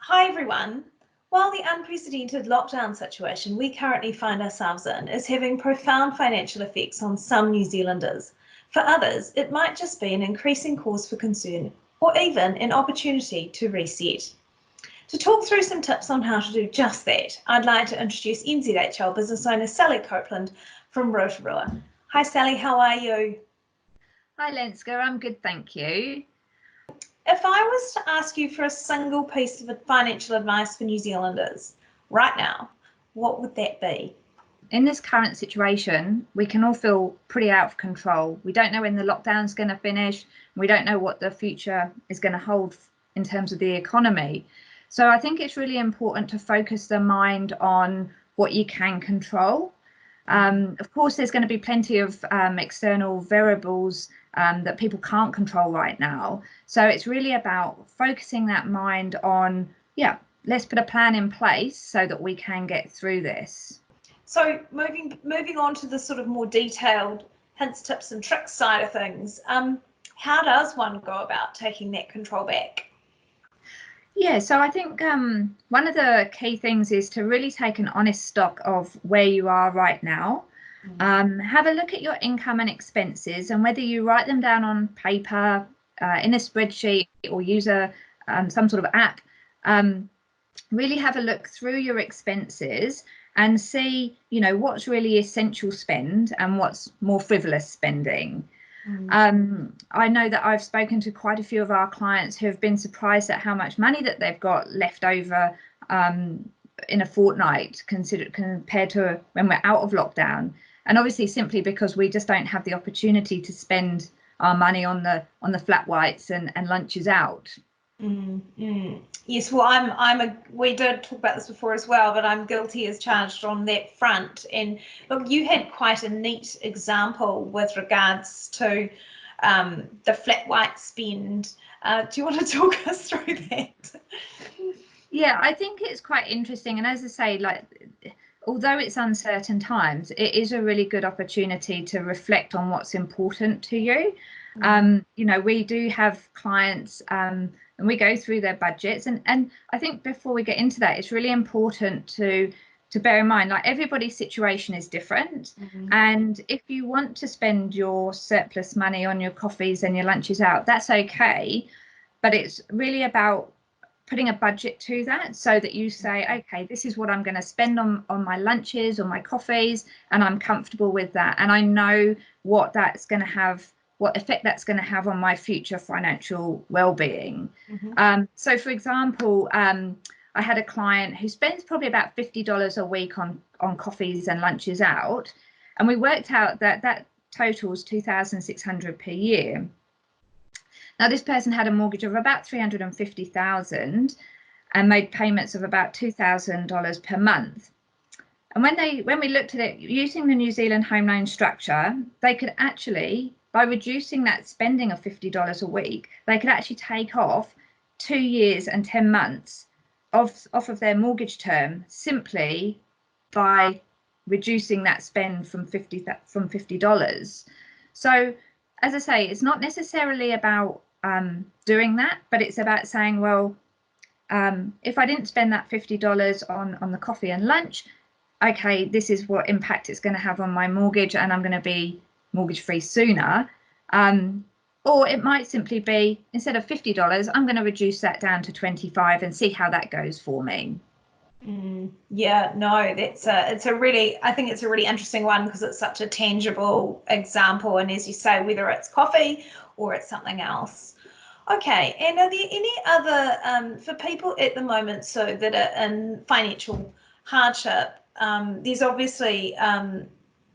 Hi everyone. While the unprecedented lockdown situation we currently find ourselves in is having profound financial effects on some New Zealanders, for others it might just be an increasing cause for concern or even an opportunity to reset. To talk through some tips on how to do just that, I'd like to introduce NZHL business owner Sally Copeland from Rotorua. Hi Sally, how are you? Hi Lenska, I'm good, thank you. If I was to ask you for a single piece of financial advice for New Zealanders right now, what would that be? In this current situation, we can all feel pretty out of control. We don't know when the lockdown's going to finish. We don't know what the future is going to hold in terms of the economy. So I think it's really important to focus the mind on what you can control. Of course, there's going to be plenty of external variables that people can't control right now. So it's really about focusing that mind on, let's put a plan in place so that we can get through this. So moving on to the sort of more detailed hints, tips and tricks side of things, how does one go about taking that control back? Yeah, so I think one of the key things is to really take an honest stock of where you are right now. Have a look at your income and expenses and whether you write them down on paper, in a spreadsheet, or use some sort of app. Really have a look through your expenses and see, what's really essential spend and what's more frivolous spending. I know that I've spoken to quite a few of our clients who have been surprised at how much money that they've got left over in a fortnight compared to when we're out of lockdown. And obviously simply because we just don't have the opportunity to spend our money on the flat whites and lunches out. Yes, well, we did talk about this before as well, but I'm guilty as charged on that front. And look, you had quite a neat example with regards to the flat white spend. Do you want to talk us through that? Yeah, I think it's quite interesting. And as I say, although it's uncertain times, it is a really good opportunity to reflect on what's important to you. We do have clients and we go through their budgets. And I think before we get into that, it's really important to bear in mind, everybody's situation is different. And if you want to spend your surplus money on your coffees and your lunches out, that's okay. But it's really about putting a budget to that so that you say, okay, this is what I'm going to spend on my lunches or my coffees, and I'm comfortable with that. And I know what effect that's going to have on my future financial well-being. So for example, I had a client who spends probably about $50 a week on coffees and lunches out, and we worked out that totals $2,600 per year. Now, this person had a mortgage of about $350,000 and made payments of about $2,000 per month. And when we looked at it using the New Zealand home loan structure, they could actually, by reducing that spending of $50 a week, they could actually take off 2 years and 10 months off of their mortgage term simply by reducing that spend from $50. So, as I say, it's not necessarily about doing that, but it's about saying, well, if I didn't spend that $50 on the coffee and lunch, okay, this is what impact it's going to have on my mortgage, and I'm going to be mortgage free sooner. Or it might simply be, instead of $50, I'm going to reduce that down to $25 and see how that goes for me. Yeah, no, I think it's a really interesting one because it's such a tangible example, and as you say, whether it's coffee or it's something else. Okay, and are there any other for people at the moment so that are in financial hardship? There's obviously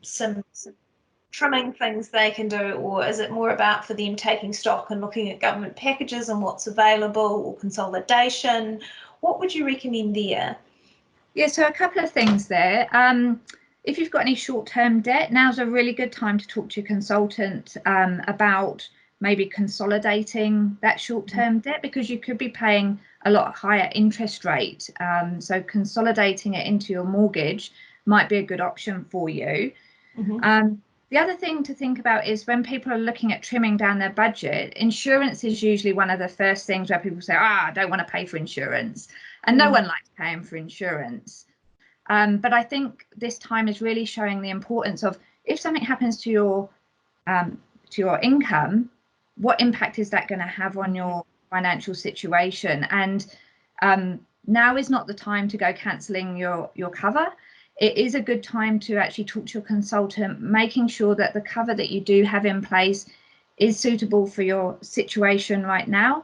some trimming things they can do, or is it more about for them taking stock and looking at government packages and what's available, or consolidation? What would you recommend there? Yeah, so a couple of things there. If you've got any short-term debt, now's a really good time to talk to your consultant about maybe consolidating that short-term debt, because you could be paying a lot higher interest rate. So consolidating it into your mortgage might be a good option for you. The other thing to think about is when people are looking at trimming down their budget, insurance is usually one of the first things where people say, I don't want to pay for insurance. And no one likes paying for insurance. But I think this time is really showing the importance of, if something happens to your income, what impact is that going to have on your financial situation? And now is not the time to go cancelling your cover. It is a good time to actually talk to your consultant, making sure that the cover that you do have in place is suitable for your situation right now.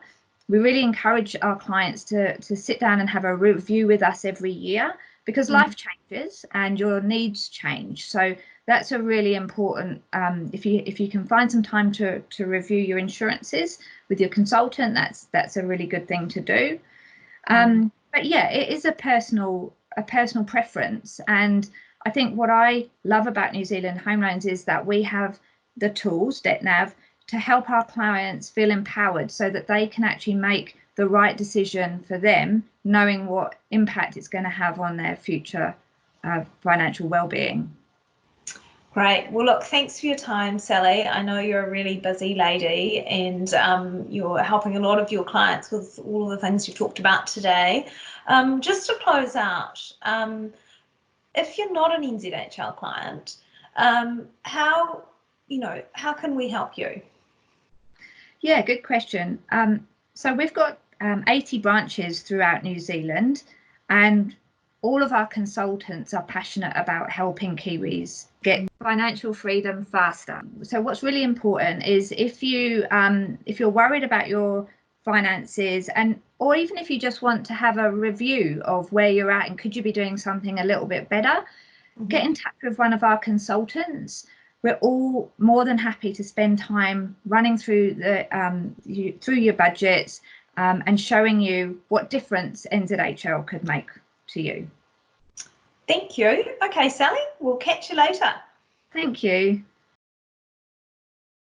We really encourage our clients to sit down and have a review with us every year, because life changes and your needs change. So that's a really important, if you can find some time to review your insurances with your consultant, that's a really good thing to do. But yeah, it is a personal preference. And I think what I love about New Zealand Home Loans is that we have the tools, DebtNav, to help our clients feel empowered so that they can actually make the right decision for them, knowing what impact it's going to have on their future financial well-being. Great. Well, look, thanks for your time, Sally. I know you're a really busy lady, and you're helping a lot of your clients with all of the things you've talked about today. Just to close out, if you're not an NZHL client, how can we help you? Yeah, good question. So we've got 80 branches throughout New Zealand, and all of our consultants are passionate about helping Kiwis get financial freedom faster. So what's really important is if you're worried about your finances, or even if you just want to have a review of where you're at and could you be doing something a little bit better, get in touch with one of our consultants. We're all more than happy to spend time running through through your budgets and showing you what difference NZHL could make to you. Thank you. Okay, Sally, we'll catch you later. Thank you.